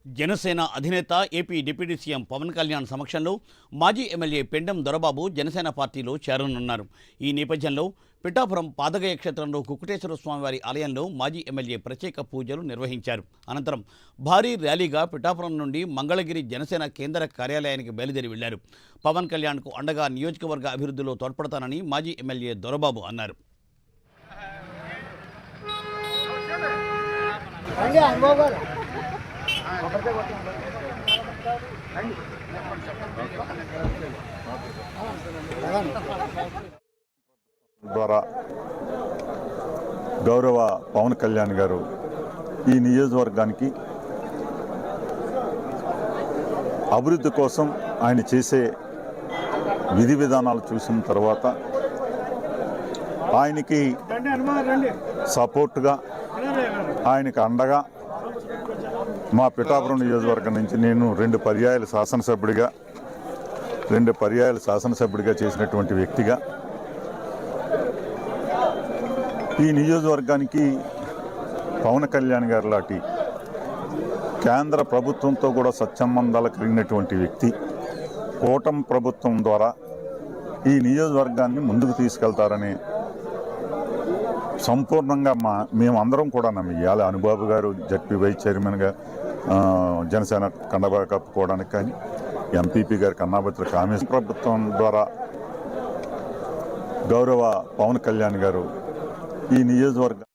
జనసేన అధినేత AP deputy CM Pawan Kalyan సమక్షంలో మాజీ ఎమ్మెల్యే పెండెం దొరబాబు జనసేన పార్టీలో చేరనున్నారు. ఈ నేపథ్యంలో పిఠాపురం పాదగయ క్షేత్రంలో కుకుటేశ్వర స్వామివారి ఆలయంలో మాజీ ఎమ్మెల్యే ప్రత్యేక పూజలు నిర్వహించారు. అనంతరం భారీ ర్యాలీగా పిఠాపురం నుండి మంగళగిరి జనసేన కేంద్ర కార్యాలయానికి బయలుదేరి వెళ్లారు. పవన్ కళ్యాణ్కు అండగా నియోజకవర్గ అభివృద్ధిలో తోడ్పడతానని మాజీ ఎమ్మెల్యే దొరబాబు అన్నారు. ద్వారా గౌరవ పవన్ కళ్యాణ్ గారు ఈ నియోజకవర్గానికి అభివృద్ధి కోసం ఆయన చేసే విధి విధానాలు చూసిన తర్వాత ఆయనకి సపోర్టుగా ఆయనకు అండగా మా పిఠాపురం నియోజకవర్గం నుంచి నేను 2 పర్యాయాలు శాసనసభ్యుడిగా చేసినటువంటి వ్యక్తిగా ఈ నియోజకవర్గానికి పవన్ కళ్యాణ్ గారు లాంటి కేంద్ర ప్రభుత్వంతో కూడా సత్సంబంధాలు కలిగినటువంటి వ్యక్తి కూటమి ప్రభుత్వం ద్వారా ఈ నియోజకవర్గాన్ని ముందుకు తీసుకెళ్తారని సంపూర్ణంగా మేమందరం కూడా నమ్మియాలి. అనుబాబు గారు జడ్పీ వైస్ చైర్మన్గా జనసేన కండబా కప్పుకోవడానికి కానీ ఎంపీపీ గారు కన్నాభద్ర కాంగ్రెస్ ప్రభుత్వం ద్వారా గౌరవ పవన్ కళ్యాణ్ గారు ఈ నియోజకవర్గం